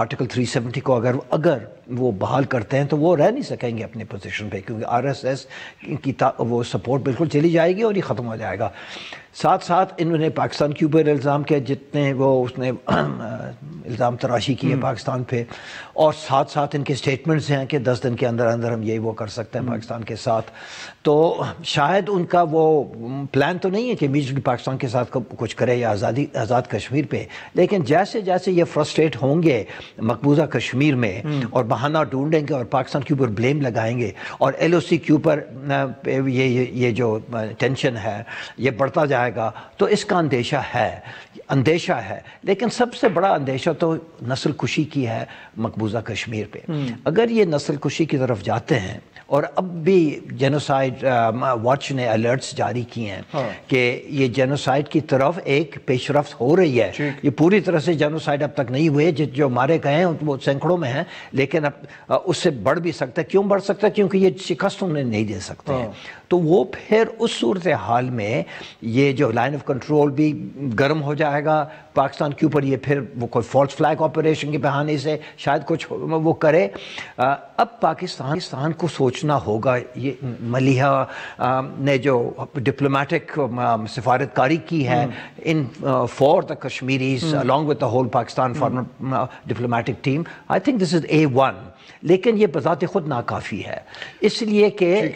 Article 370 کو اگر وہ بحال کرتے ہیں تو وہ رہ نہیں سکیں گے اپنی پوزیشن پہ، کیونکہ RSS کی وہ سپورٹ بالکل چلی جائے گی اور یہ ختم ہو جائے گا۔ ساتھ ساتھ انہوں نے پاکستان کے اوپر الزام کیا، جتنے اس نے الزام تراشی کی ہے پاکستان پہ، اور ساتھ ساتھ ان کے سٹیٹمنٹس ہیں کہ 10 دن کے اندر اندر ہم یہی وہ کر سکتے ہیں پاکستان کے ساتھ۔ تو شاید ان کا وہ پلان تو نہیں ہے کہ امیڈیٹلی پاکستان کے ساتھ کچھ کرے یا آزاد کشمیر پہ، لیکن جیسے جیسے یہ فرسٹریٹ ہوں گے مقبوضہ کشمیر میں اور بہانہ ڈھونڈیں گے اور پاکستان کے اوپر بلیم لگائیں گے، اور LOC کے اوپر یہ جو ٹینشن ہے یہ بڑھتا جائے گا، تو اس کا اندیشہ ہے۔ لیکن سب سے بڑا اندیشہ تو نسل کشی کی ہے مقبوضہ کشمیر پہ۔ اگر یہ نسل کشی کی طرف جاتے ہیں، اور اب بھی جینوسائیڈ واچ نے الرٹس جاری کی ہیں کہ یہ جینوسائیڈ کی طرف ایک پیش رفت ہو رہی ہے، یہ پوری طرح سے جینوسائیڈ اب تک نہیں ہوئے، جو مارے گئے ہیں وہ سینکڑوں میں ہیں، لیکن اب اس سے بڑھ بھی سکتا ہے۔ کیوں بڑھ سکتا ہے؟ کیونکہ یہ شکست انہیں نہیں دے سکتے ہیں۔ تو وہ پھر اس صورتحال میں یہ جو لائن آف کنٹرول بھی گرم ہو جائے گا پاکستان کے اوپر، یہ پھر وہ کوئی فالس فلیگ آپریشن کے بہانے سے شاید کچھ وہ کرے۔ اب پاکستان کو سوچنا ہوگا، یہ ملیحہ نے جو ڈپلومیٹک سفارتکاری کی ہے in for the Kashmiris along with the whole Pakistan former diplomatic team, I think this is A1، لیکن یہ بذات خود ناکافی ہے، اس لیے کہ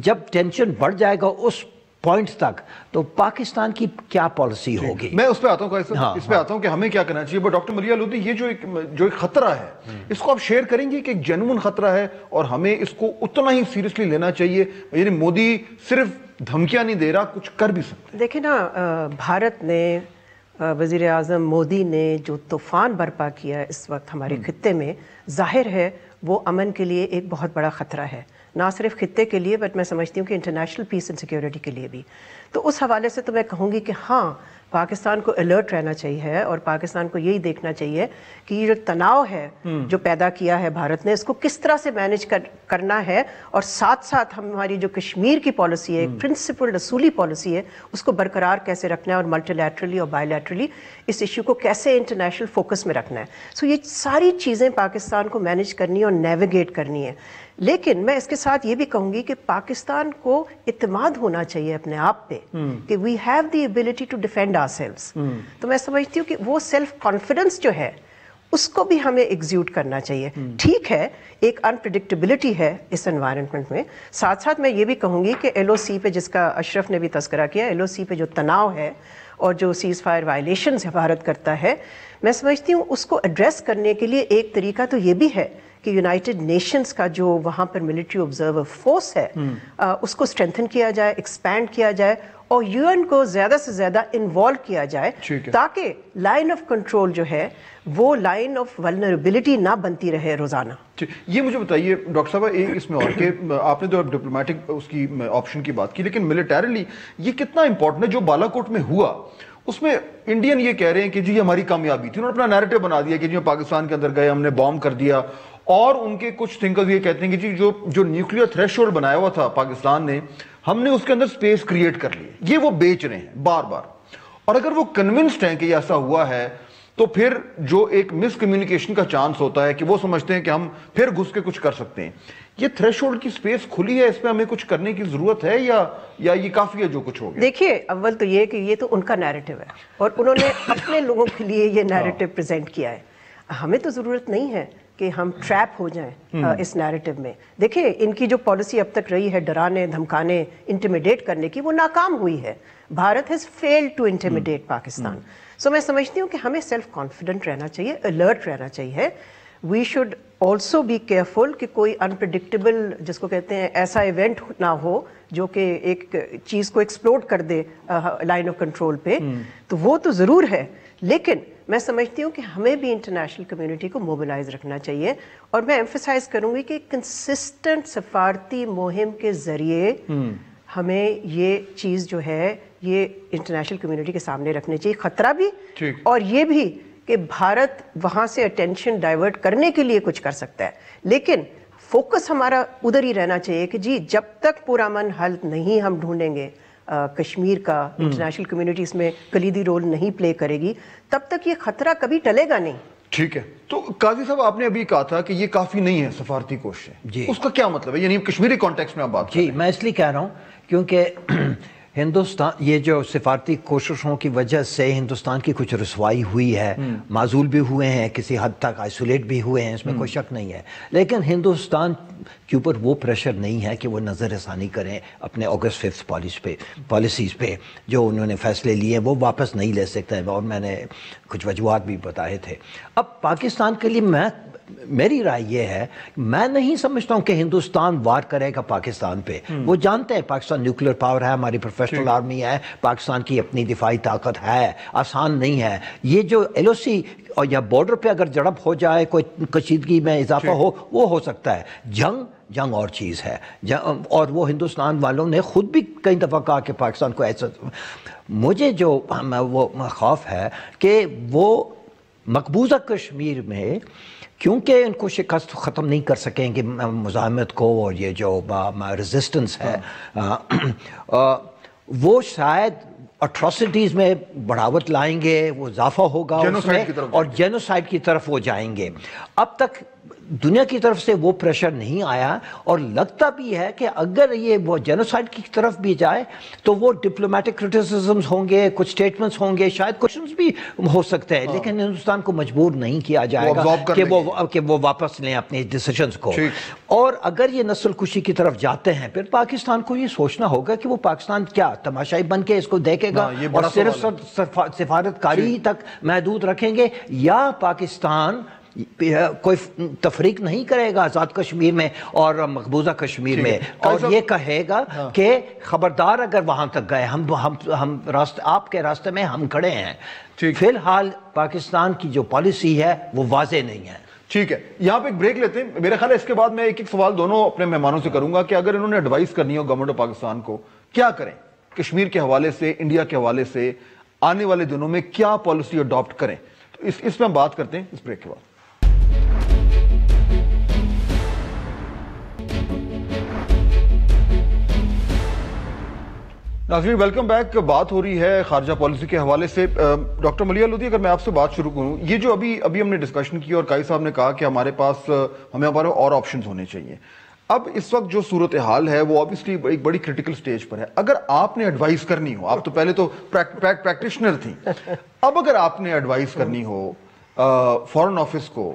جب ٹینشن بڑھ جائے گا اس پوائنٹ تک تو پاکستان کی کیا پالیسی ہوگی۔ میں اس پہ آتا ہوں، اس پہ آتا ہوں کہ ہمیں کیا کرنا چاہیے۔ ڈاکٹر ملیحہ لودھی، یہ جو ایک خطرہ ہے، اس کو آپ شیئر کریں گے کہ ایک جینوئن خطرہ ہے اور ہمیں اس کو اتنا ہی سیریسلی لینا چاہیے؟ یعنی مودی صرف دھمکیاں نہیں دے رہا، کچھ کر بھی سکتے۔ دیکھیں نا، بھارت نے، وزیر اعظم مودی نے جو طوفان برپا کیا اس وقت ہمارے خطے میں، ظاہر ہے وہ امن کے لیے ایک بہت بڑا خطرہ ہے، نہ صرف خطے کے لیے بٹ میں سمجھتی ہوں کہ انٹرنیشنل پیس اینڈ سیکیورٹی کے لیے بھی۔ تو اس حوالے سے تو میں کہوں گی کہ ہاں، پاکستان کو الرٹ رہنا چاہیے اور پاکستان کو یہی دیکھنا چاہیے کہ یہ جو تناؤ ہے جو پیدا کیا ہے بھارت نے، اس کو کس طرح سے مینج کرنا ہے، اور ساتھ ساتھ ہماری جو کشمیر کی پالیسی ہے، ایک پرنسپل اصولی پالیسی ہے، اس کو برقرار کیسے رکھنا ہے، اور ملٹی لیٹرلی اور بائی لیٹرلی اس ایشو کو کیسے انٹرنیشنل فوکس میں رکھنا ہے۔ سو یہ ساری چیزیں پاکستان کو مینج کرنی ہے اور نیویگیٹ کرنی ہے۔ لیکن میں اس کے ساتھ یہ بھی کہوں گی کہ پاکستان کو اعتماد ہونا چاہیے اپنے آپ پہ کہ we have the ability to defend ourselves. تو میں سمجھتی ہوں کہ وہ سیلف کانفیڈنس جو ہے اس کو بھی ہمیں ایگزیوٹ کرنا چاہیے۔ ٹھیک ہے، ایک انپریڈکٹیبلٹی ہے اس انوائرمنٹ میں، ساتھ ساتھ میں یہ بھی کہوں گی کہ LOC پہ، جس کا اشرف نے بھی تذکرہ کیا، LOC پہ جو تناؤ ہے اور جو سیز فائر وائلیشنز بھارت کرتا ہے، میں سمجھتی ہوں اس کو ایڈریس کرنے کے لیے ایک طریقہ تو یہ بھی ہے کہ یونائٹڈ نیشنز کا جو وہاں پر ملٹری آبزرور فورس ہے اس کو اسٹرینتھن کیا جائے، ایکسپینڈ کیا جائے، اور UN کو زیادہ سے زیادہ انوالو کیا جائے، تاکہ لائن آف کنٹرول جو ہے وہ لائن آف ولنریبلٹی نہ بنتی رہے روزانہ۔ یہ مجھے بتائیے ڈاکٹر صاحب، اس میں اور کہ آپ نے تو ڈپلومیٹک اس کی آپشن کی بات کی، لیکن ملیٹریلی یہ کتنا امپورٹنٹ ہے جو بالا کوٹ میں ہوا؟ اس میں انڈین یہ کہہ رہے ہیں کہ جی ہماری کامیابی تھی، انہوں نے اپنا نیریٹو بنا دیا کہ جی پاکستان کے اندر گئے، ہم نے بام کر دیا، اور ان کے کچھ تھنکرز یہ کہتے ہیں کہ جی جو نیوکلیئر تھریش ہولڈ بنایا ہوا تھا پاکستان نے، ہم نے اس کے اندر سپیس کریٹ کر لی۔ یہ وہ بیچ رہے ہیں بار بار، اور اگر وہ کنونسڈ ہیں کہ یہ ایسا ہوا ہے تو پھر جو ایک مس کمیونیکیشن کا چانس ہوتا ہے کہ وہ سمجھتے ہیں کہ ہم پھر گھس کے کچھ کر سکتے ہیں۔ یہ تھریش ہولڈ کی سپیس کھلی ہے، اس پہ ہمیں کچھ کرنے کی ضرورت ہے یا یہ کافی ہے جو کچھ ہو گیا؟ دیکھیے، اول تو یہ کہ یہ تو ان کا نیریٹو ہے اور انہوں نے اپنے لوگوں کے لیے یہ نیریٹو پریزنٹ کیا ہے۔ ہمیں تو ضرورت نہیں ہے کہ ہم ٹریپ ہو جائیں اس نیریٹو میں۔ دیکھیں، ان کی جو پالیسی اب تک رہی ہے ڈرانے، دھمکانے، انٹیمیڈیٹ کرنے کی، وہ ناکام ہوئی ہے۔ Bharat has failed to intimidate Pakistan. So میں سمجھتی ہوں کہ ہمیں سیلف کانفیڈنٹ رہنا چاہیے، الرٹ رہنا چاہیے۔ We should also be careful کہ کوئی انپریڈکٹیبل، جس کو کہتے ہیں، ایسا ایونٹ نہ ہو جو کہ ایک چیز کو ایکسپلوڈ کر دے لائن آف کنٹرول پہ، تو وہ تو ضرور ہے، لیکن میں سمجھتی ہوں کہ ہمیں بھی انٹرنیشنل کمیونٹی کو موبلائز رکھنا چاہیے، اور میں ایمفیسائز کروں گی کہ کنسسٹنٹ سفارتی مہم کے ذریعے ہمیں یہ چیز جو ہے یہ انٹرنیشنل کمیونٹی کے سامنے رکھنی چاہیے، خطرہ بھی اور یہ بھی کہ بھارت وہاں سے اٹینشن ڈائیورٹ کرنے کے لیے کچھ کر سکتا ہے، لیکن فوکس ہمارا ادھر ہی رہنا چاہیے کہ جی جب تک پرامن حل نہیں ہم ڈھونڈیں گے کشمیر کا، انٹرنیشنل کمیونٹی اس میں کلیدی رول نہیں پلے کرے گی، تب تک یہ خطرہ کبھی ٹلے گا نہیں۔ ٹھیک ہے. تو قاضی صاحب آپ نے ابھی کہا تھا کہ یہ کافی نہیں ہے سفارتی کوششیں, جی اس کا کیا مطلب ہے؟ یعنی کشمیری کانٹیکس میں آپ بات جی میں اس لیے کہہ رہا ہوں کیونکہ ہندوستان یہ جو سفارتی کوششوں کی وجہ سے ہندوستان کی کچھ رسوائی ہوئی ہے, معزول بھی ہوئے ہیں, کسی حد تک آئسولیٹ بھی ہوئے ہیں, اس میں کوئی شک نہیں ہے, لیکن ہندوستان کے اوپر وہ پریشر نہیں ہے کہ وہ نظر ثانی کریں اپنے اگست 5 پالیسیز پہ. جو انہوں نے فیصلے لیے وہ واپس نہیں لے سکتے, اور میں نے کچھ وجوہات بھی بتائے تھے. اب پاکستان کے لیے میری رائے یہ ہے, میں نہیں سمجھتا ہوں کہ ہندوستان وار کرے گا پاکستان پہ. وہ جانتے ہیں پاکستان نیوکلیر پاور ہے, ہماری پروفیشنل آرمی ہے, پاکستان کی اپنی دفاعی طاقت ہے, آسان نہیں ہے. یہ جو ایل او سی اور یا بارڈر پہ اگر جڑپ ہو جائے, کوئی کشیدگی میں اضافہ وہ ہو سکتا ہے. جنگ اور چیز ہے, اور وہ ہندوستان والوں نے خود بھی کئی دفعہ کہا کہ پاکستان کو ایسا. مجھے جو وہ خوف ہے کہ وہ مقبوضہ کشمیر میں کیونکہ ان کو شکست ختم نہیں کر سکیں گے مزاحمت کو, اور یہ جو ریزسٹنس ہے وہ شاید اٹراسٹیز میں بڑھاوت لائیں گے, وہ اضافہ ہوگا اس میں, اور جینوسائڈ کی طرف وہ جائیں گے. اب تک دنیا کی طرف سے وہ پریشر نہیں آیا, اور لگتا بھی ہے کہ اگر یہ وہ جینوسائڈ کی طرف بھی جائے تو وہ ڈپلومیٹک کرٹیسزمز ہوں گے, کچھ سٹیٹمنٹس ہوں گے, شاید کوشچنز بھی ہو سکتے ہیں, لیکن ہندوستان کو مجبور نہیں کیا جائے گا کہ وہ واپس لیں اپنے ڈیسیشنز کو. اور اگر یہ نسل کشی کی طرف جاتے ہیں پھر پاکستان کو یہ سوچنا ہوگا کہ وہ پاکستان کیا تماشائی بن کے اس کو دیکھے گا اور صرف سفارت کاری تک محدود رکھیں گے, یا پاکستان کوئی تفریق نہیں کرے گا آزاد کشمیر میں اور مقبوضہ کشمیر میں, اور یہ کہے گا کہ خبردار اگر وہاں تک گئے ہم آپ کے راستے میں ہم کھڑے ہیں. فی الحال پاکستان کی جو پالیسی ہے وہ واضح نہیں ہے. ٹھیک ہے, یہاں پہ ایک بریک لیتے ہیں. میرے خیال ہے اس کے بعد میں ایک سوال دونوں اپنے مہمانوں سے کروں گا کہ اگر انہوں نے ایڈوائز کرنی ہو گورنمنٹ آف پاکستان کو, کیا کریں کشمیر کے حوالے سے, انڈیا کے حوالے سے, آنے والے دنوں میں کیا پالیسی اڈاپٹ کریں, تو اس میں ہم بات کرتے ہیں اس بریک کے بعد. ناظرین ویلکم بیک. بات ہو رہی ہے خارجہ پالیسی کے حوالے سے. ڈاکٹر ملیحہ لودھی, اگر میں آپ سے بات شروع کروں, یہ جو ابھی ہم نے ڈسکشن کی اور قاضی صاحب نے کہا کہ ہمارے پاس ہمارے اور آپشنز ہونے چاہیے. اب اس وقت جو صورتحال ہے وہ obviously ایک بڑی کرٹیکل سٹیج پر ہے. اگر آپ نے ایڈوائز کرنی ہو, آپ تو پہلے تو پریکٹیشنر تھیں, اب اگر آپ نے ایڈوائز کرنی ہو فارن آفس کو,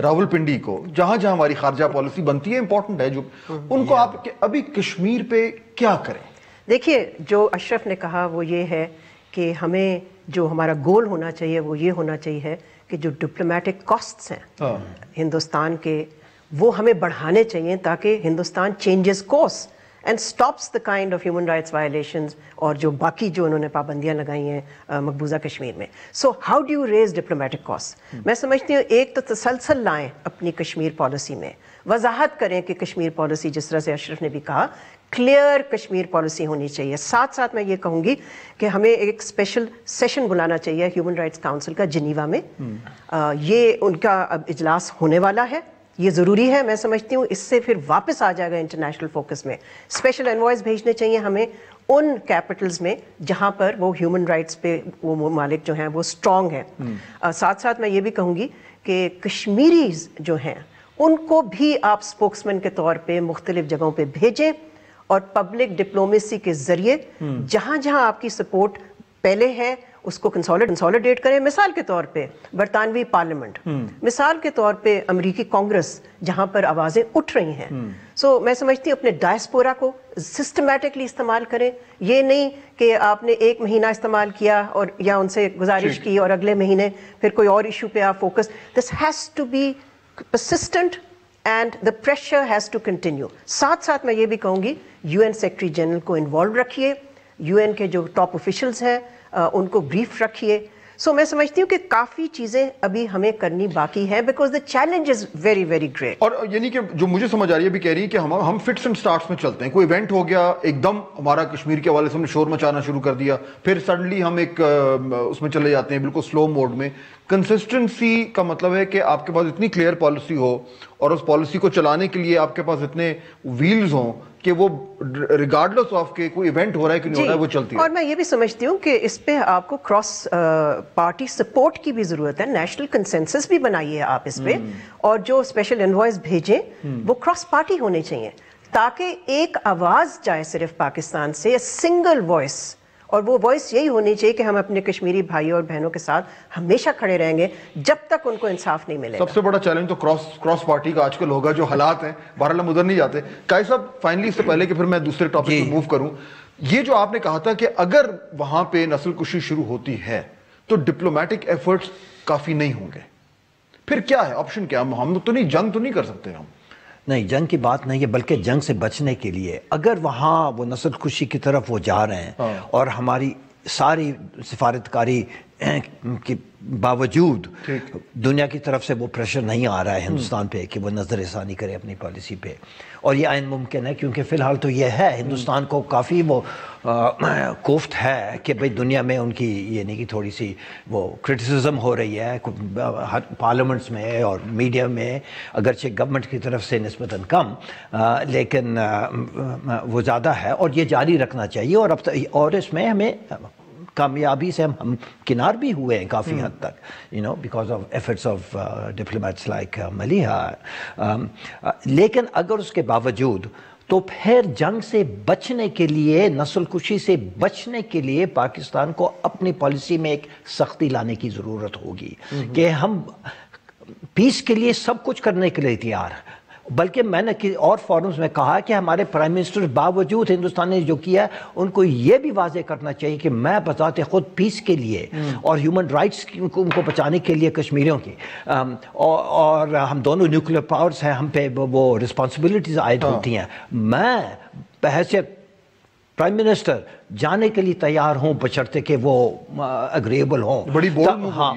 راول پنڈی کو, جہاں ہماری خارجہ پالیسی بنتی ہے امپورٹنٹ ہے, جو ان کو آپ ابھی کشمیر پہ کیا کریں؟ دیکھیے, جو اشرف نے کہا وہ یہ ہے کہ ہمیں جو ہمارا گول ہونا چاہیے وہ یہ ہونا چاہیے کہ جو ڈپلومیٹک کاسٹس ہیں ہندوستان کے وہ ہمیں بڑھانے چاہیے تاکہ Hindustan changes course and stops the kind of human rights violations اور جو باقی جو انہوں نے پابندیاں لگائی ہیں مقبوضہ کشمیر میں. So how do you raise diplomatic cost? میں سمجھتی ہوں ایک تو تسلسل لائیں اپنی کشمیر پالیسی میں, وضاحت کریں کہ کشمیر پالیسی جس طرح سے اشرف نے بھی کہا کلیئر کشمیر پالیسی ہونی چاہیے. ساتھ ساتھ میں یہ کہوں گی کہ ہمیں ایک اسپیشل سیشن بلانا چاہیے ہیومن رائٹس کاؤنسل کا جنیوا میں. یہ ان کا اب اجلاس ہونے والا ہے, یہ ضروری ہے. میں سمجھتی ہوں اس سے پھر واپس آ جائے گا انٹرنیشنل فوکس میں. اسپیشل انوائس بھیجنے چاہیے ہمیں ان کیپٹلز میں جہاں پر وہ ہیومن رائٹس پہ وہ ممالک جو ہیں وہ اسٹرانگ ہیں. ساتھ ساتھ میں یہ بھی کہوں گی کہ کشمیریز جو ہیں ان کو بھی آپ اسپوکسمین کے طور پہ مختلف جگہوں پہ بھیجیں, اور پبلک ڈپلومیسی کے ذریعے جہاں جہاں آپ کی سپورٹ پہلے ہے اس کو کنسولیڈیٹ کریں. مثال کے طور پہ برطانوی پارلیمنٹ, مثال کے طور پہ امریکی کانگریس جہاں پر آوازیں اٹھ رہی ہیں. سو میں سمجھتی ہوں اپنے ڈائسپورا کو سسٹمیٹکلی استعمال کریں. یہ نہیں کہ آپ نے ایک مہینہ استعمال کیا اور یا ان سے گزارش کی اور اگلے مہینے پھر کوئی اور ایشو پہ آپ focus. This has to be persistent and the pressure has to continue. ساتھ ساتھ میں یہ بھی کہوں گی یو این سیکرٹری جنرل کو انوالو رکھیے, یو این کے جو ٹاپ آفیشلز ہیں ان کو بریف رکھیے. سو میں سمجھتی ہوں کہ کافی چیزیں ابھی ہمیں کرنی باقی ہے because the challenge is very very great. اور یعنی کہ جو مجھے سمجھ آ رہی ہے بھی کہہ رہی ہے کہ ہم فٹس اینڈ سٹارٹس میں چلتے ہیں. کوئی ایونٹ ہو گیا, ایک دم ہمارا کشمیر کے حوالے سے ہم نے شور مچانا شروع کر دیا, پھر سڈنلی ہم ایک اس میں چلے جاتے ہیں بالکل سلو موڈ میں. کنسسٹنسی کا مطلب ہے کہ آپ کے پاس اتنی کلیئر پالیسی ہو اور اس پالیسی کو چلانے کے لیے آپ کے پاس اتنے ویلز ہوں کہ وہ ریگارڈلس آف کے کوئی ایونٹ ہو رہا ہے کہ نہیں ہو رہا ہے وہ چلتی ہے. اور میں یہ بھی سمجھتی ہوں کہ اس پہ آپ کو کراس پارٹی سپورٹ کی بھی ضرورت ہے. نیشنل کنسنسس بھی بنائیے آپ اس پہ, اور جو اسپیشل انوائس بھیجیں وہ کراس پارٹی ہونے چاہیے تاکہ ایک آواز جائے صرف پاکستان سے, سنگل وائس. اور وہ وائس یہی ہونی چاہیے کہ ہم اپنے کشمیری بھائیوں اور بہنوں کے ساتھ ہمیشہ کھڑے رہیں گے جب تک ان کو انصاف نہیں ملے گا. سب سے بڑا چیلنج تو کراس پارٹی کا آج کل ہوگا, جو حالات ہیں بہرحال ہم ادھر نہیں جاتے. قائد صاحب فائنلی اس سے پہلے کہ پھر میں دوسرے ٹاپک پہ موو کروں, یہ جو آپ نے کہا تھا کہ اگر وہاں پہ نسل کشی شروع ہوتی ہے تو ڈپلومیٹک ایفرٹس کافی نہیں ہوں گے, پھر کیا ہے آپشن, کیا ہم تو نہیں, جنگ تو نہیں کر سکتے ہم. نہیں, جنگ کی بات نہیں ہے, بلکہ جنگ سے بچنے کے لیے اگر وہاں وہ نسل کشی کی طرف وہ جا رہے ہیں اور ہماری ساری سفارتکاری کے باوجود دنیا کی طرف سے وہ پریشر نہیں آ رہا ہے ہندوستان پہ کہ وہ نظر ثانی کرے اپنی پالیسی پہ, اور یہ عین ممکن ہے کیونکہ فی الحال تو یہ ہے ہندوستان کو کافی وہ کوفت ہے کہ بھئی دنیا میں ان کی یہ نہیں کہ تھوڑی سی وہ کرٹیسزم ہو رہی ہے پارلیمنٹس میں اور میڈیا میں, اگرچہ گورنمنٹ کی طرف سے نسبتاً کم, لیکن وہ زیادہ ہے اور یہ جاری رکھنا چاہیے. اور اس میں ہمیں کامیابی سے ہم کنار بھی ہوئے ہیں کافی حد تک, because of efforts of diplomats like Maleeha. لیکن اگر اس کے باوجود تو پھر جنگ سے بچنے کے لیے, نسل کشی سے بچنے کے لیے پاکستان کو اپنی پالیسی میں ایک سختی لانے کی ضرورت ہوگی کہ ہم پیس کے لیے سب کچھ کرنے کے لیے تیار ہیں. بلکہ میں نے اور فورمز میں کہا کہ ہمارے پرائم منسٹر باوجود ہندوستان نے جو کیا ہے ان کو یہ بھی واضح کرنا چاہیے کہ میں بذات خود پیس کے لیے اور ہیومن رائٹس ان کو بچانے کے لیے کشمیریوں کی, اور ہم دونوں نیوکلیر پاورز ہیں, ہم پہ وہ رسپانسبلٹیز عائد ہوتی ہیں. میں بحیثیت پرائم منسٹر جانے کے لیے تیار ہوں بشرطے کہ وہ اگریبل ہوں. بڑی بولڈ موو. ہاں,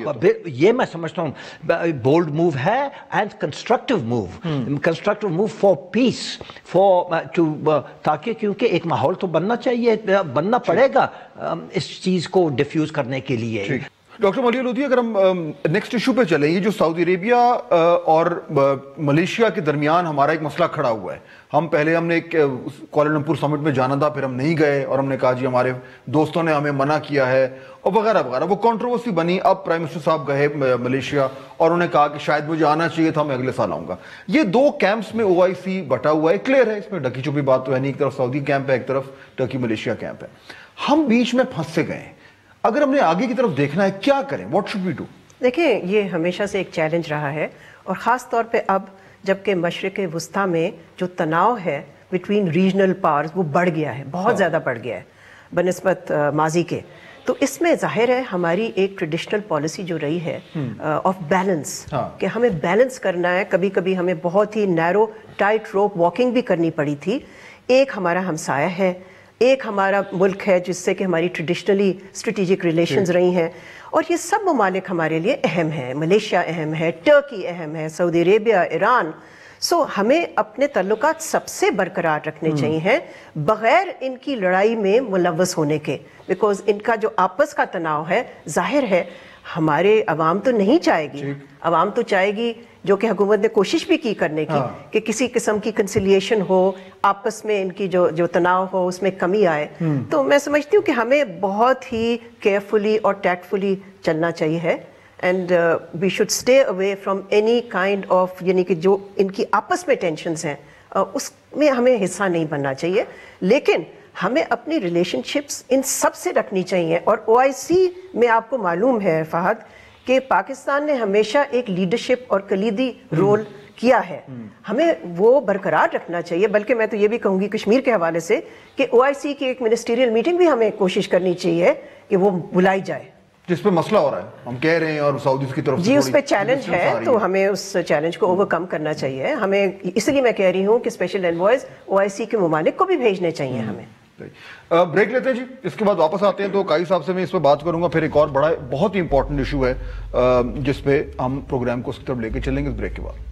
یہ میں سمجھتا ہوں بولڈ موو ہے and constructive move, constructive move for peace, تاکہ کیونکہ ایک ماحول تو بننا چاہیے, بننا پڑے گا اس چیز کو ڈیفیوز کرنے کے لیے. ڈاکٹر ملیحہ لودھی, اگر ہم نیکسٹ ایشو پہ چلیں, یہ جو سعودی عربیہ اور ملیشیا کے درمیان ہمارا ایک مسئلہ کھڑا ہوا ہے. ہم نے ایک کوالالمپور سمٹ میں جانا تھا, پھر ہم نہیں گئے اور ہم نے کہا جی ہمارے دوستوں نے ہمیں منع کیا ہے اور وغیرہ وغیرہ. وہ کنٹروورسی بنی. اب پرائم منسٹر صاحب گئے ملیشیا اور انہوں نے کہا کہ شاید مجھے آنا چاہیے تھا, میں اگلے سال آؤں گا. یہ دو کیمپس میں OIC بٹا ہوا ہے, کلیئر ہے, اس میں ڈکی چپی بات تو ہے نہیں. ایک طرف سعودی کیمپ ہے, ایک طرف ٹرکی ملیشیا کیمپ ہے. ہم بیچ میں پھنس سے گئے. اگر ہم نے آگے کی طرف دیکھنا ہے کیا کریں, واٹ شوڈ وی ڈو؟ دیکھیں, یہ ہمیشہ سے ایک چیلنج رہا ہے, اور خاص طور پہ اب جبکہ مشرق وسطیٰ میں جو تناؤ ہے بٹوین ریجنل پاورز وہ بڑھ گیا ہے, بہت زیادہ بڑھ گیا ہے بنسبت ماضی کے. تو اس میں ظاہر ہے ہماری ایک ٹریڈیشنل پالیسی جو رہی ہے آف بیلنس, کہ ہمیں بیلنس کرنا ہے. کبھی کبھی ہمیں بہت ہی نیرو ٹائٹ روپ واکنگ بھی کرنی پڑی تھی. ایک ہمارا ہمسایہ ہے, ایک ہمارا ملک ہے جس سے کہ ہماری ٹریڈیشنلی اسٹریٹجک ریلیشنز رہی ہیں, اور یہ سب ممالک ہمارے لیے اہم ہیں. ملیشیا اہم ہے, ٹرکی اہم ہے, سعودی عربیہ, ایران. سو ہمیں اپنے تعلقات سب سے برقرار رکھنے چاہیے بغیر ان کی لڑائی میں ملوث ہونے کے, بیکاز ان کا جو آپس کا تناؤ ہے ظاہر ہے ہمارے عوام تو نہیں چاہے گی. عوام تو چاہے گی, جو کہ حکومت نے کوشش بھی کی کرنے کی, کہ کسی قسم کی کنسیلیشن ہو, آپس میں ان کی جو تناؤ ہو اس میں کمی آئے. تو میں سمجھتی ہوں کہ ہمیں بہت ہی کیئرفلی اور ٹیکٹفلی چلنا چاہیے ہے, and we should stay away from any kind of, یعنی کہ جو ان کی آپس میں ٹینشنز ہیں اس میں ہمیں حصہ نہیں بننا چاہیے. لیکن ہمیں اپنی ریلیشن شپس ان سب سے رکھنی چاہیے. اور OIC میں آپ کو معلوم ہے فہد کہ پاکستان نے ہمیشہ ایک لیڈرشپ اور کلیدی رول کیا ہے, ہمیں وہ برقرار رکھنا چاہیے. بلکہ میں تو یہ بھی کہوں گی کشمیر کے حوالے سے کہ OIC کی ایک منسٹریل میٹنگ بھی ہمیں کوشش کرنی چاہیے کہ وہ بلائی جائے, جس پہ مسئلہ ہو رہا ہے ہم کہہ رہے ہیں, اور سعودیز کی طرف جی اس پہ چیلنج ہے, تو ہمیں اس چیلنج کو اوور کم کرنا چاہیے. ہمیں اس لیے میں کہہ رہی ہوں کہ اسپیشل انوائز OIC کے ممالک کو بھی بھیجنے چاہیے ہمیں. بریک لیتے ہیں جی, اس کے بعد واپس آتے ہیں. تو قائد صاحب سے میں اس پہ بات کروں گا. پھر ایک اور بہت ہی امپورٹنٹ ایشو ہے جس پہ ہم پروگرام کو اس کی طرف لے کے چلیں گے اس بریک کے بعد.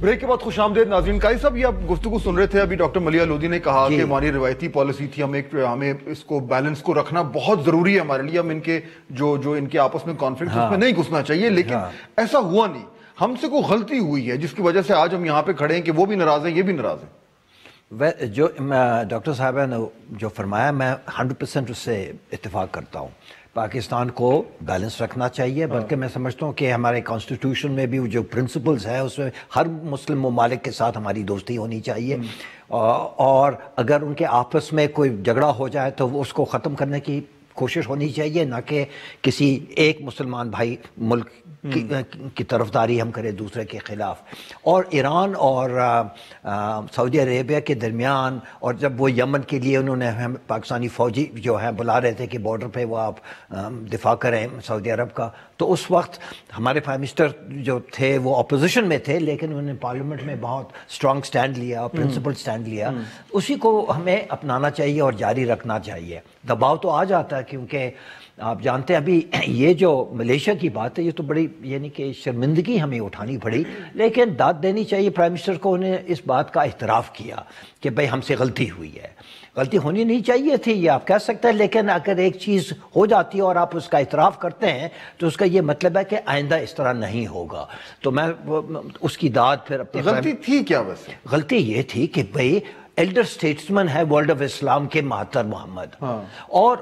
بریک کے بعد خوش آمدید ناظرین. قاری صاحب یہ آپ گفتگو سن رہے تھے ابھی, ڈاکٹر ملیح لودھی نے کہا کہ ہماری روایتی پالیسی تھی, ہمیں اس کو بیلنس کو رکھنا بہت ضروری ہے ہمارے لیے, ہم ان کے جو ان کے آپس میں کانفلکٹ اس میں نہیں گھسنا چاہیے, لیکن ایسا ہوا نہیں, ہم سے کوئی غلطی ہوئی ہے جس کی وجہ سے آج ہم یہاں پہ کھڑے ہیں کہ وہ بھی ناراض ہیں, یہ بھی ناراض ہیں. جو ڈاکٹر صاحبہ نے جو فرمایا میں 100% اس سے اتفاق کرتا ہوں. پاکستان کو بیلنس رکھنا چاہیے, بلکہ میں سمجھتا ہوں کہ ہمارے کانسٹیٹیوشن میں بھی جو پرنسپلز ہیں اس میں ہر مسلم ممالک کے ساتھ ہماری دوستی ہونی چاہیے, اور اگر ان کے آپس میں کوئی جھگڑا ہو جائے تو وہ اس کو ختم کرنے کی کوشش ہونی چاہیے, نہ کہ کسی ایک مسلمان بھائی ملک کی طرفداری ہم کریں دوسرے کے خلاف. اور ایران اور سعودی عربیہ کے درمیان, اور جب وہ یمن کے لیے انہوں نے پاکستانی فوجی جو ہیں بلا رہے تھے کہ بارڈر پہ وہ آپ دفاع کریں سعودی عرب کا, تو اس وقت ہمارے پرائم منسٹر جو تھے وہ اپوزیشن میں تھے, لیکن انہوں نے پارلیمنٹ میں بہت اسٹرانگ سٹینڈ لیا, پرنسپل سٹینڈ لیا. اسی کو ہمیں اپنانا چاہیے اور جاری رکھنا چاہیے. دباؤ تو آ جاتا ہے, کیونکہ آپ جانتے ہیں ابھی یہ جو ملیشیا کی بات ہے یہ تو بڑی یعنی کہ شرمندگی ہمیں اٹھانی پڑی, لیکن داد دینی چاہیے پرائم منسٹر کو. انہیں اس بات کا اعتراف کیا کہ بھئی ہم سے غلطی ہوئی ہے, غلطی ہونی نہیں چاہیے تھی یہ آپ کہہ سکتے ہیں, لیکن اگر ایک چیز ہو جاتی ہے اور آپ اس کا اعتراف کرتے ہیں تو اس کا یہ مطلب ہے کہ آئندہ اس طرح نہیں ہوگا. تو میں اس کی داد پھر اپنے غلطی تھی کیا ویسے؟ غلطی یہ تھی کہ بھئی ایلڈر سٹیٹسمن ہے ورلڈ آف اسلام کے مہاتر محمد, اور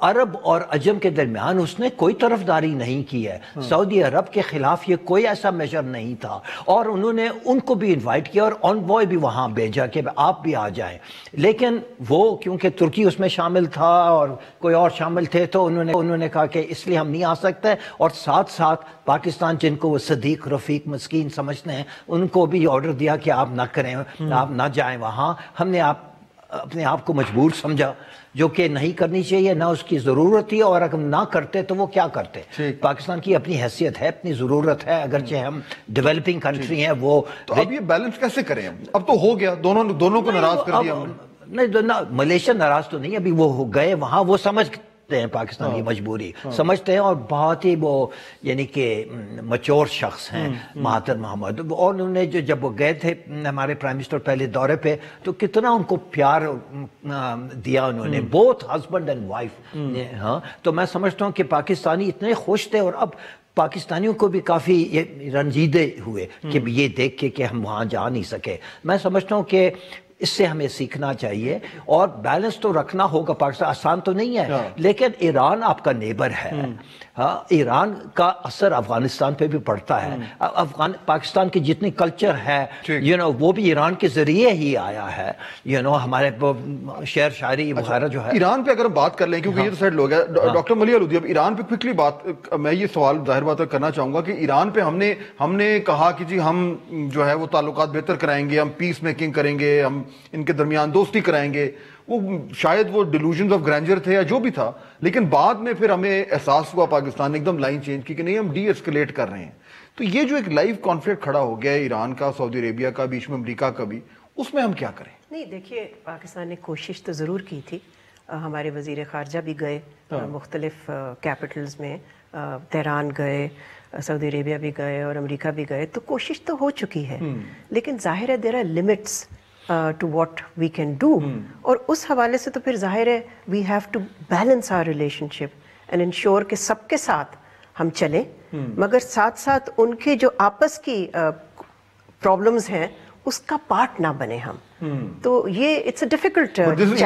عرب اور عجم کے درمیان اس نے کوئی طرفداری نہیں کی ہے. سعودی عرب کے خلاف یہ کوئی ایسا میجر نہیں تھا, اور انہوں نے ان کو بھی انوائٹ کیا اور انوائے بھی وہاں بھیجا کہ آپ بھی آ جائیں. لیکن وہ کیونکہ ترکی اس میں شامل تھا اور کوئی اور شامل تھے, تو انہوں نے کہا کہ اس لیے ہم نہیں آ سکتے, اور ساتھ ساتھ پاکستان جن کو وہ صدیق رفیق مسکین سمجھتے ہیں ان کو بھی آرڈر دیا کہ آپ نہ کریں, آپ نہ جائیں وہاں. ہم نے اپنے آپ کو مجبور سمجھا, جو کہ نہیں کرنی چاہیے, نہ اس کی ضرورت تھی, اور اگر ہم نہ کرتے تو وہ کیا کرتے. پاکستان کی اپنی حیثیت ہے, اپنی ضرورت ہے, اگرچہ ہم ڈیولپنگ کنٹری ہیں. وہ تو اب یہ بیلنس کیسے کریں؟ اب تو ہو گیا, دونوں کو ناراض کر دیا. نہیں, ملیشیا ناراض تو نہیں, ابھی وہ گئے وہاں, وہ سمجھتے ہیں پاکستان کی مجبوری, سمجھتے ہیں, اور بہت ہی وہ یعنی کہ مچور شخص ہیں مہاتر محمد. اور انہوں نے جب وہ گئے تھے ہمارے پرائم منسٹر پہلے دورے پہ, تو کتنا ان کو پیار دیا انہوں نے, بوتھ ہسبینڈ اینڈ وائف. ہاں, تو میں سمجھتا ہوں کہ پاکستانی اتنے خوش تھے, اور اب پاکستانیوں کو بھی کافی رنجیدے ہوئے کہ یہ دیکھ کے کہ ہم وہاں جا نہیں سکے. میں سمجھتا ہوں کہ اس سے ہمیں سیکھنا چاہیے, اور بیلنس تو رکھنا ہوگا. پاکستان آسان تو نہیں ہے, لیکن ایران آپ کا نیبر ہے. ہاں, ایران کا اثر افغانستان پہ بھی پڑتا ہے. پاکستان کی جتنی کلچر ہے وہ بھی ایران کے ذریعے ہی آیا ہے. ہمارے شعر شاعری وغیرہ جو ہے ایران پہ اگر ہم بات کر لیں, کیونکہ یہ تو سیٹ لوگ ہے. ڈاکٹر ملیح لودھی, اب ایران پہ کوئکلی بات, میں یہ سوال ظاہر بات کرنا چاہوں گا کہ ایران پہ ہم نے کہا کہ جی ہم جو ہے وہ تعلقات بہتر کرائیں گے, ہم پیس میکنگ کریں گے, ہم ان کے درمیان دوستی کرائیں گے. وہ شاید وہ ڈیلوژنز آف گرینڈر تھے یا جو بھی تھا, لیکن بعد میں پھر ہمیں احساس ہوا, پاکستان نے ایک دم لائن چینج کی کہ نہیں, ہم ڈی ایسکلیٹ کر رہے ہیں. تو یہ جو ایک لائیو کانفلکٹ کھڑا ہو گیا ہے ایران کا, سعودی عربیہ کا, بیچ میں امریکہ کا بھی, اس میں ہم کیا کریں؟ نہیں دیکھیے, پاکستان نے کوشش تو ضرور کی تھی. ہمارے وزیر خارجہ بھی گئے مختلف کیپٹلز میں, تہران گئے, سعودی عربیہ بھی گئے اور امریکہ بھی گئے, تو کوشش تو ہو چکی ہے. لیکن ظاہر ہے there are limits to what we can do, اور اس حوالے سے تو پھر ظاہر ہے we have to balance our relationship and ensure کہ سب کے ساتھ ہم چلیں, مگر ساتھ ساتھ ان کے جو آپس کی پرابلمز ہیں اس کا پارٹ نہ بنے ہم. تو یہ اٹس اے ڈیفیکلٹ چیلنج.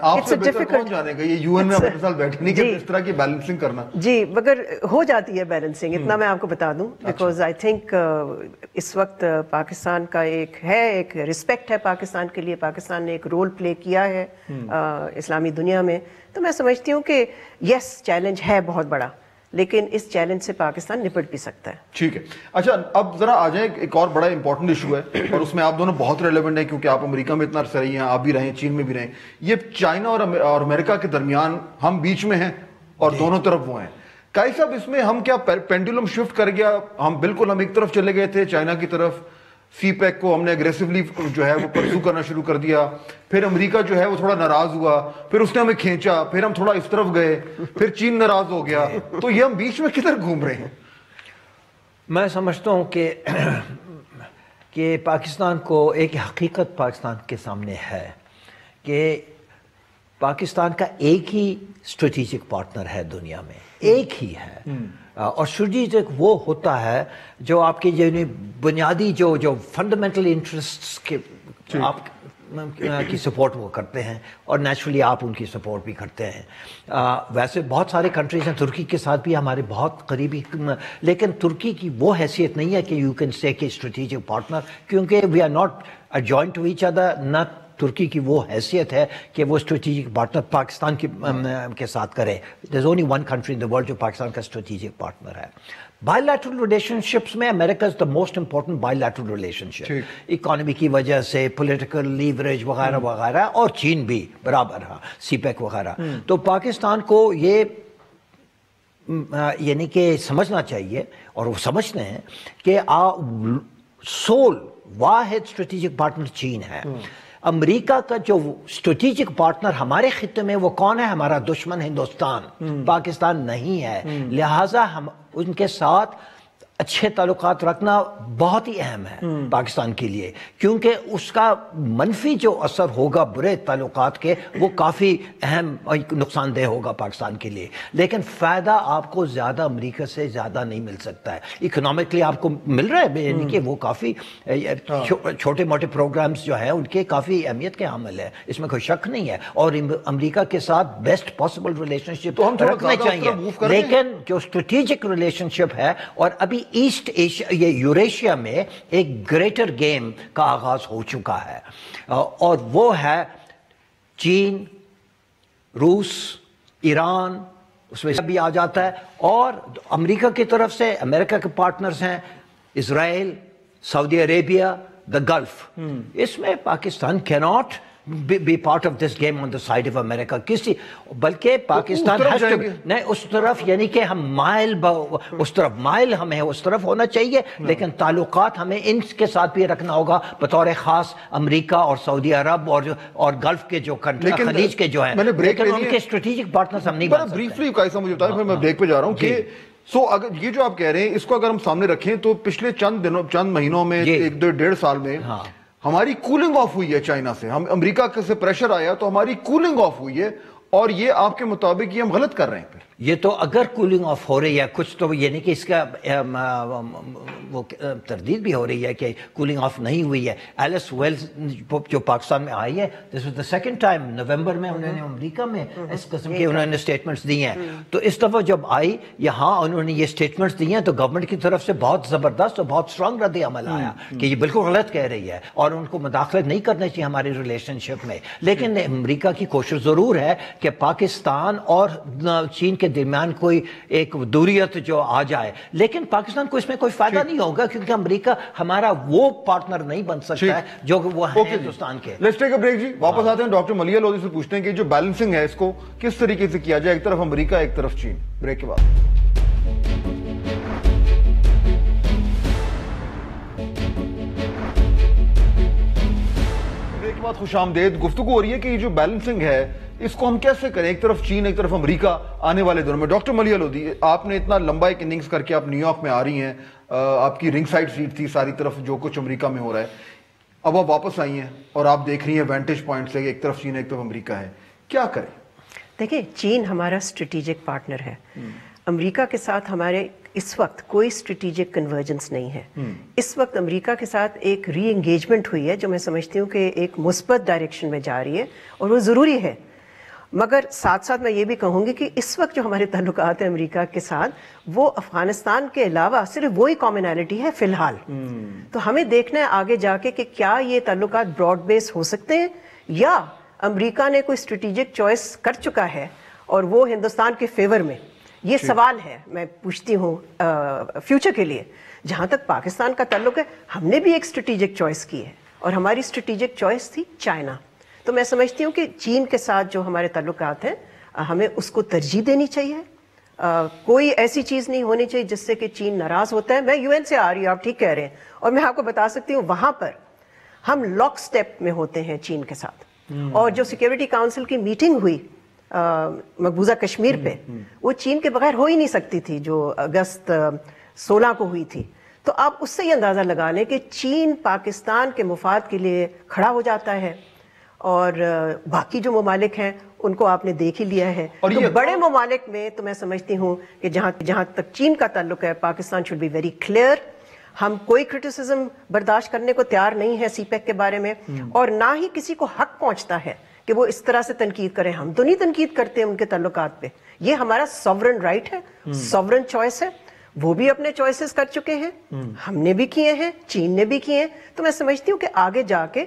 آپ سے بہتر کون جانے گا, یہ یو این میں اپنے ساتھ بیٹھنے کے اس طرح کی بیلنسنگ کرنا. جی, مگر ہو جاتی ہے بیلنسنگ, اتنا میں آپ کو بتا دوں, بیکاز آئی تھنک اس وقت پاکستان کا ایک رسپیکٹ ہے پاکستان کے لیے. پاکستان نے ایک رول پلے کیا ہے اسلامی دنیا میں, تو میں سمجھتی ہوں کہ یس چیلنج ہے بہت بڑا, لیکن اس چیلنج سے پاکستان نپٹ بھی سکتا ہے. ٹھیک ہے. اچھا, اب ذرا آ جائیں, ایک اور بڑا امپورٹنٹ ایشو ہے, اور اس میں آپ دونوں بہت ریلیونٹ ہیں کیونکہ آپ امریکہ میں اتنا عرصہ رہی ہیں, آپ بھی رہیں, چین میں بھی رہیں. یہ چائنا اور امریکہ کے درمیان ہم بیچ میں ہیں اور دونوں طرف وہ ہیں. قاری صاحب, اس میں ہم کیا پینڈولم شفٹ کر گیا, ہم ایک طرف چلے گئے تھے چائنا کی طرف, سی پیک کو ہم نے اگریسولی جو ہے وہ پرسو کرنا شروع کر دیا, پھر امریکہ جو ہے وہ تھوڑا ناراض ہوا, پھر اس نے ہمیں کھینچا, پھر ہم تھوڑا اس طرف گئے, پھر چین ناراض ہو گیا, تو یہ ہم بیچ میں کدھر گھوم رہے ہیں؟ میں سمجھتا ہوں کہ کہ پاکستان کو ایک حقیقت پاکستان کے سامنے ہے کہ پاکستان کا ایک ہی اسٹریٹجک پارٹنر ہے دنیا میں، ایک ہی ہے، اور اسٹریٹجک وہ ہوتا ہے جو آپ کے بنیادی جو فنڈامنٹل انٹرسٹس کے آپ کی سپورٹ وہ کرتے ہیں، اور نیچرلی آپ ان کی سپورٹ بھی کرتے ہیں. ویسے بہت سارے کنٹریز ہیں، ترکی کے ساتھ بھی ہمارے بہت قریبی، لیکن ترکی کی وہ حیثیت نہیں ہے کہ یو کین سے کہ اسٹریٹجک پارٹنر، کیونکہ we are not joint to each other. نہ ترکی کی وہ حیثیت ہے کہ وہ اسٹریٹجک پارٹنر پاکستان کے ساتھ کرے. There is only one country in the world جو پاکستان کا اسٹریٹجک پارٹنر ہے. بائیلیٹرل ریلیشن شپس میں America is the most important bilateral relationship, economy کی وجہ سے، پولیٹیکل لیوریج وغیرہ وغیرہ، اور چین بھی برابر ہے، سی پیک وغیرہ. تو پاکستان کو یہ یعنی کہ سمجھنا چاہیے، اور وہ سمجھتے ہیں کہ سول واحد اسٹریٹجک پارٹنر چین ہے. امریکہ کا جو اسٹریٹجک پارٹنر ہمارے خطے میں وہ کون ہے؟ ہمارا دشمن ہندوستان، پاکستان نہیں ہے. لہٰذا ہم ان کے ساتھ اچھے تعلقات رکھنا بہت ہی اہم ہے پاکستان کے لیے، کیونکہ اس کا منفی جو اثر ہوگا برے تعلقات کے وہ کافی اہم نقصان دہ ہوگا پاکستان کے لیے. لیکن فائدہ آپ کو زیادہ امریکہ سے زیادہ نہیں مل سکتا ہے. اکنامکلی آپ کو مل رہا ہے، یعنی کہ وہ کافی چھوٹے موٹے پروگرامز جو ہیں ان کے کافی اہمیت کے حامل ہے، اس میں کوئی شک نہیں ہے، اور امریکہ کے ساتھ بیسٹ پاسبل ریلیشن شپ رکھنا چاہیے. لیکن جو اسٹریٹجک ریلیشن شپ ہے، اور ابھی ایسٹ ایشیا یہ یوریشیا میں ایک گریٹر گیم کا آغاز ہو چکا ہے، اور وہ ہے چین، روس، ایران، اس میں بھی آ جاتا ہے، اور امریکہ کی طرف سے امریکہ کے پارٹنرز ہیں اسرائیل، سعودی عربیہ، دا گلف. اس میں پاکستان کی not be part of this game on the side of America. کسی بلکہ پاکستان نہیں اس طرف، یعنی کہ ہم اس طرف مائل ہمیں اس طرف ہونا چاہیے، لیکن تعلقات ہمیں ان کے ساتھ بھی رکھنا ہوگا بطور خاص امریکہ اور سعودی عرب اور گلف کے جو کنٹری خلیج کے جو ہیں، لیکن ان کے اسٹریٹجک پارٹنرز ہم نہیں بن سکتے. بریفلی کیسا مجھے بتائیں، پھر میں بریک پہ جا رہا ہوں کہ اگر یہ جو آپ کہہ رہے ہیں اس کو اگر ہم سامنے رکھیں تو پچھلے چند مہینوں میں، ایک ڈیڑھ سال میں ہماری کولنگ آف ہوئی ہے چائنا سے. ہم امریکہ سے پریشر آیا تو ہماری کولنگ آف ہوئی ہے، اور یہ آپ کے مطابق یہ ہم غلط کر رہے ہیں. پھر یہ تو اگر کولنگ آف ہو رہی ہے کچھ تو یعنی کہ اس کا وہ تردید بھی ہو رہی ہے کہ کولنگ آف نہیں ہوئی ہے. ایلس ویلز جو پاکستان میں آئی ہے، this was the second time, نومبر میں انہوں نے امریکہ میں اس قسم کے انہوں نے اسٹیٹمنٹس دی ہیں. تو اس دفعہ جب آئی یہاں انہوں نے یہ اسٹیٹمنٹس دی ہیں تو گورنمنٹ کی طرف سے بہت زبردست اور بہت اسٹرانگ رد عمل آیا کہ یہ بالکل غلط کہہ رہی ہے اور ان کو مداخلت نہیں کرنا چاہیے ہماری ریلیشن شپ میں. لیکن امریکہ کی کوشش ضرور ہے کہ پاکستان اور چین کے درمیان کوئی ایک دوریت جو آ جائے، لیکن پاکستان کو اس میں کوئی فائدہ نہیں ہوگا کیونکہ امریکہ ہمارا وہ پارٹنر نہیں بن سکتا ہے جو وہ ہے ہندوستان کے. لیٹس ٹیک اے بریک جی. واپس آتے ہیں ڈاکٹر ملیح لودھی سے پوچھتے ہیں کہ جو بیلنسنگ ہے اس کو کس طریقے سے کیا جائے، ایک طرف امریکہ ایک طرف چین. بریک کے بعد خوش آمدید. گفتگو ہو رہی ہے کہ یہ جو بیلنسنگ ہے اس کو ہم کیسے کریں، ایک طرف چین ایک طرف امریکہ آنے والے دنوں میں. ڈاکٹر ملیح لودھی، آپ نے اتنا لمبا ایک اننگز کر کے آپ نیو یارک میں آ رہی ہیں، آپ کی رنگ سائڈ سیٹ تھی ساری طرف جو کچھ امریکہ میں ہو رہا ہے. اب آپ واپس آئی ہیں اور آپ دیکھ رہی ہیں وینٹیج پوائنٹ سے ایک طرف چین ایک طرف امریکہ ہے، کیا کریں؟ دیکھیں، چین ہمارا اسٹریٹجک پارٹنر ہے. امریکہ کے ساتھ ہمارے اس وقت کوئی اسٹریٹجک کنورجنس نہیں ہے. اس وقت امریکہ کے ساتھ ایک ری انگیجمنٹ ہوئی ہے جو میں سمجھتی ہوں کہ ایک مثبت ڈائریکشن میں جا رہی ہے اور وہ ضروری ہے. مگر ساتھ ساتھ میں یہ بھی کہوں گی کہ اس وقت جو ہمارے تعلقات ہیں امریکہ کے ساتھ وہ افغانستان کے علاوہ صرف وہی کامنالٹی ہے فی الحال. تو ہمیں دیکھنا ہے آگے جا کے کہ کیا یہ تعلقات براڈ بیس ہو سکتے ہیں یا امریکہ نے کوئی اسٹریٹجک چوائس کر چکا ہے اور وہ ہندوستان کے فیور میں. یہ سوال ہے میں پوچھتی ہوں فیوچر کے لیے. جہاں تک پاکستان کا تعلق ہے، ہم نے بھی ایک اسٹریٹجک چوائس کی ہے اور ہماری اسٹریٹجک چوائس تھی چائنا. تو میں سمجھتی ہوں کہ چین کے ساتھ جو ہمارے تعلقات ہیں ہمیں اس کو ترجیح دینی چاہیے. کوئی ایسی چیز نہیں ہونی چاہیے جس سے کہ چین ناراض ہوتا ہے. میں یو این سے آ رہی ہوں، آپ ٹھیک کہہ رہے ہیں، اور میں آپ کو بتا سکتی ہوں وہاں پر ہم لاک سٹیپ میں ہوتے ہیں چین کے ساتھ. اور جو سیکیورٹی کاؤنسل کی میٹنگ ہوئی مقبوضہ کشمیر پہ، وہ چین کے بغیر ہو ہی نہیں سکتی تھی، جو اگست 16 کو ہوئی تھی. تو آپ اس سے یہ اندازہ لگا لیں کہ چین پاکستان کے مفاد کے لیے کھڑا ہو جاتا ہے، اور باقی جو ممالک ہیں ان کو آپ نے دیکھ ہی لیا ہے. تو بڑے ممالک میں تو میں سمجھتی ہوں کہ جہاں تک چین کا تعلق ہے، Pakistan should be very clear. ہم کوئی کرٹیسزم برداشت کرنے کو تیار نہیں ہے سی پیک کے بارے میں، اور نہ ہی کسی کو حق پہنچتا ہے کہ وہ اس طرح سے تنقید کریں. ہم تو نہیں تنقید کرتے ان کے تعلقات پہ، یہ ہمارا سوورن رائٹ ہے، سوورن چوائس ہے. وہ بھی اپنے چوائسز کر چکے ہیں، ہم نے بھی کیے ہیں، چین نے بھی کیے ہیں. تو میں سمجھتی ہوں کہ آگے جا کے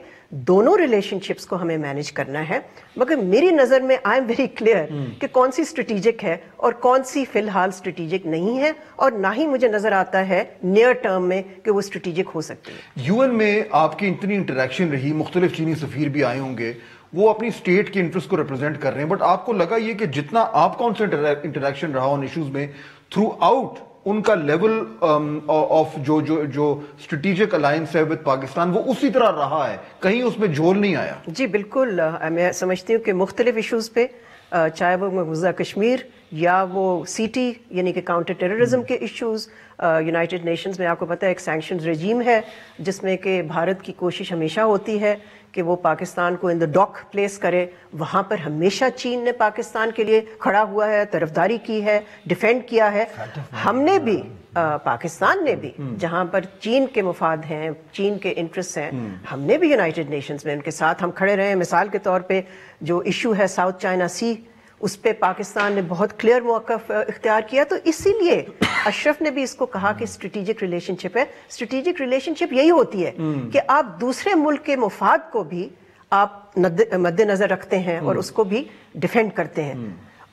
دونوں ریلیشن شپس کو ہمیں مینج کرنا ہے. مگر میری نظر میں آئی ایم ویری کلیئر کہ کون سی اسٹریٹجک ہے اور کون سی فی الحال اسٹریٹجک نہیں ہے، اور نہ ہی مجھے نظر آتا ہے نیئر ٹرم میں کہ وہ اسٹریٹجک ہو سکتی ہے. یو این میں آپ کی اتنی انٹریکشن رہی، مختلف چینی سفیر بھی آئے ہوں گے، وہ اپنی اسٹیٹ کے انٹرسٹ کو ریپرزینٹ کر رہے ہیں، بٹ آپ کو لگا یہ کہ جتنا آپ کا ان سے انٹریکشن رہا ان ایشوز میں، تھرو آؤٹ ان کا لیول آف جو اسٹریٹجک الائنس ہے ود پاکستان وہ اسی طرح رہا ہے، کہیں اس میں جھول نہیں آیا؟ جی بالکل، میں سمجھتی ہوں کہ مختلف ایشوز پہ، چاہے وہ مقبوضہ کشمیر یا وہ سی ٹی یعنی کہ کاؤنٹر ٹیررزم کے ایشوز، یونائٹڈ نیشنز میں آپ کو پتہ ہے ایک سینکشنز رجیم ہے جس میں کہ بھارت کی کوشش ہمیشہ ہوتی ہے کہ وہ پاکستان کو ان دا ڈاک پلیس کرے. وہاں پر ہمیشہ چین نے پاکستان کے لیے کھڑا ہوا ہے، طرفداری کی ہے، ڈیفینڈ کیا ہے. ہم نے بھی، پاکستان نے بھی، جہاں پر چین کے مفاد ہیں، چین کے انٹرسٹ ہیں، ہم نے بھی یونائٹڈ نیشنز میں ان کے ساتھ ہم کھڑے رہے ہیں. مثال کے طور پہ جو ایشو ہے ساؤتھ چائنا سی، اس پہ پاکستان نے بہت کلیئر موقف اختیار کیا. تو اسی لیے اشرف نے بھی اس کو کہا کہ اسٹریٹجک ریلیشن شپ ہے. اسٹریٹجک ریلیشن شپ یہی ہوتی ہے کہ آپ دوسرے ملک کے مفاد کو بھی آپ مد نظر رکھتے ہیں اور اس کو بھی ڈیفینڈ کرتے ہیں،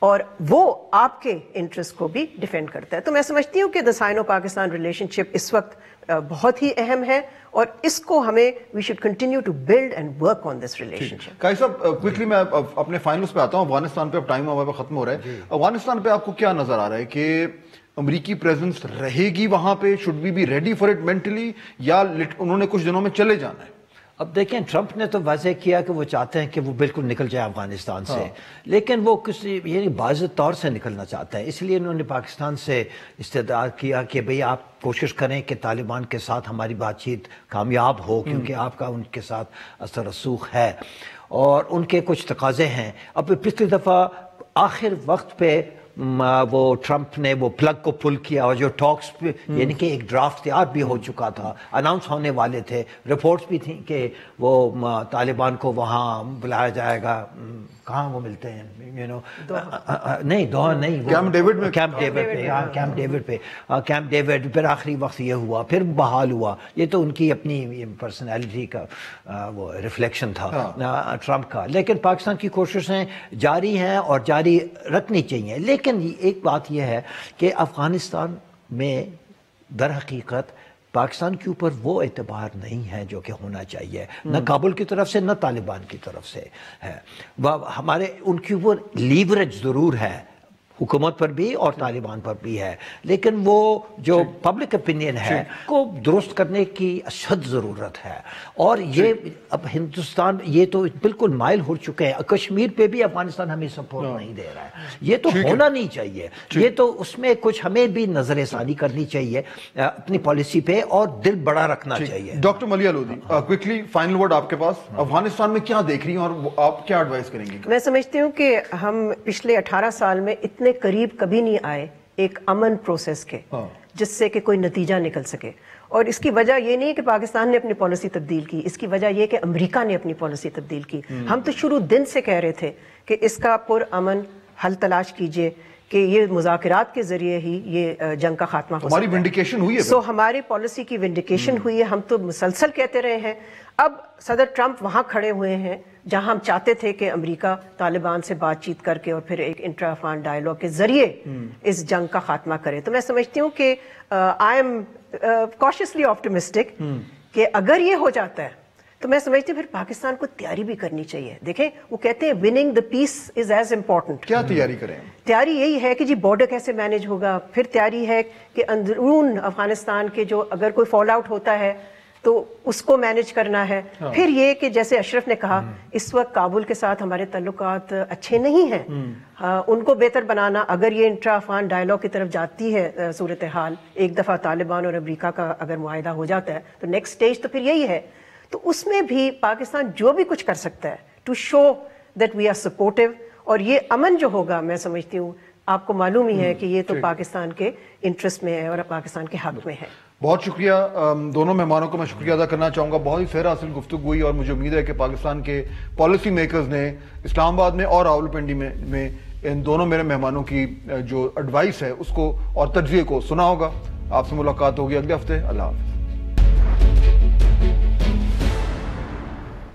اور وہ آپ کے انٹرسٹ کو بھی ڈیفینڈ کرتا ہے. تو میں سمجھتی ہوں کہ the Sino Pakistan relationship اس وقت بہت ہی اہم ہے، اور اس کو ہمیں we should continue to build and work on this relationship. قائد صاحب کوئکلی میں اپنے فائنلز پہ آتا ہوں. افغانستان پہ اب ٹائم ہمارا ختم ہو رہا ہے. افغانستان پہ آپ کو کیا نظر آ رہا ہے کہ امریکی پریزنس رہے گی وہاں پہ؟ Should we be ready for it mentally, یا انہوں نے کچھ دنوں میں چلے جانا ہے؟ اب دیکھیں ٹرمپ نے تو واضح کیا کہ وہ چاہتے ہیں کہ وہ بالکل نکل جائے افغانستان سے، لیکن وہ کسی یعنی باضابطہ طور سے نکلنا چاہتا ہے. اس لیے انہوں نے پاکستان سے استدعا کیا کہ بھئی آپ کوشش کریں کہ طالبان کے ساتھ ہماری بات چیت کامیاب ہو، کیونکہ آپ کا ان کے ساتھ اثر رسوخ ہے اور ان کے کچھ تقاضے ہیں. اب پچھلی دفعہ آخر وقت پہ وہ ٹرمپ نے وہ پلگ کو پل کیا، اور جو ٹاکس یعنی کہ ایک ڈرافٹ تیار بھی ہو چکا تھا، اناؤنس ہونے والے تھے، رپورٹس بھی تھیں کہ وہ طالبان کو وہاں بلایا جائے گا. کہاں وہ ملتے ہیں؟ نہیں دوحہ نہیں، کیمپ ڈیوڈ میں، کیمپ ڈیوڈ. پھر آخری وقت یہ ہوا، پھر بحال ہوا. یہ تو ان کی اپنی پرسنالٹی کا وہ ریفلیکشن تھا ٹرمپ کا. لیکن پاکستان کی کوششیں جاری ہیں اور جاری رکھنی چاہیے. لیکن ایک بات یہ ہے کہ افغانستان میں در حقیقت پاکستان کے اوپر وہ اعتبار نہیں ہے جو کہ ہونا چاہیے، نہ کابل کی طرف سے نہ طالبان کی طرف سے ہے. ہمارے ان کے اوپر لیوریج ضرور ہے، حکومت پر بھی اور طالبان پر بھی ہے، لیکن وہ جو پبلک اپینین ہے کو درست کرنے کی اشد ضرورت ہے. اور یہ اب ہندوستان یہ تو بالکل مائل ہو چکے ہیں. کشمیر پہ بھی افغانستان ہمیں سپورٹ نہیں دے رہا ہے. یہ تو ہونا نہیں چاہیے. یہ تو اس میں کچھ ہمیں بھی نظر ثانی کرنی چاہیے اپنی پالیسی پہ، اور دل بڑا رکھنا چاہیے. Doctor Maleeha Lodhi, quickly final word آپ کے پاس. افغانستان میں کیا دیکھ رہی ہیں اور آپ کیا ایڈوائز کریں گے؟ میں سمجھتی ہوں کہ ہم پچھلے 18 سال میں اتنے قریب کبھی نہیں آئے ایک امن پروسیس کے جس سے کہ کوئی نتیجہ نکل سکے. اور اس کی وجہ یہ نہیں کہ پاکستان نے اپنی پالیسی تبدیل کی، اس کی وجہ یہ کہ امریکہ نے اپنی پالیسی تبدیل کی. ہم تو شروع دن سے کہہ رہے تھے کہ اس کا پرامن حل تلاش کیجئے، کہ یہ مذاکرات کے ذریعے ہی یہ جنگ کا خاتمہ ہو سکتا ہے. ہماری ونڈیکیشن ہوئی ہے. سو ہماری پالیسی کی ونڈیکیشن ہوئی ہے. ہم تو مسلسل کہتے رہے ہیں. اب صدر ٹرمپ وہاں کھڑے ہوئے ہیں جہاں ہم چاہتے تھے کہ امریکہ طالبان سے بات چیت کر کے اور پھر ایک انٹرا افغان ڈائیلاگ کے ذریعے اس جنگ کا خاتمہ کرے. تو میں سمجھتی ہوں کہ آئی ایم کاشیسلی آپٹمسٹک کہ اگر یہ ہو جاتا ہے تو میں سمجھتی ہوں پھر پاکستان کو تیاری بھی کرنی چاہیے. دیکھیں وہ کہتے ہیں winning the peace is as important. کیا تیاری کریں؟ تیاری یہی ہے کہ جی بارڈر کیسے مینج ہوگا. پھر تیاری ہے کہ اندرون افغانستان کے جو اگر کوئی فال آؤٹ ہوتا ہے تو اس کو مینج کرنا ہے. پھر یہ کہ جیسے اشرف نے کہا اس وقت کابل کے ساتھ ہمارے تعلقات اچھے نہیں ہیں, ان کو بہتر بنانا. اگر یہ انٹرا افغان ڈائلاگ کی طرف جاتی ہے صورتحال, ایک دفعہ طالبان اور امریکہ کا اگر معاہدہ ہو جاتا ہے تو نیکسٹ سٹیج تو پھر یہی ہے. تو اس میں بھی پاکستان جو بھی کچھ کر سکتا ہے to show that we are supportive, اور یہ امن جو ہوگا میں سمجھتی ہوں آپ کو معلوم ہی ہے کہ یہ تو پاکستان کے انٹرسٹ میں ہے اور پاکستان کے حق میں ہے. بہت شکریہ دونوں مہمانوں کو میں شکریہ ادا کرنا چاہوں گا. بہت ہی سیر حاصل گفتگو ہوئی اور مجھے امید ہے کہ پاکستان کے پالیسی میکرز نے اسلام آباد میں اور راولپنڈی میں ان دونوں میرے مہمانوں کی جو ایڈوائس ہے اس کو اور تجزیے کو سنا ہوگا. آپ سے ملاقات ہوگی اگلے ہفتے. اللہ حافظ.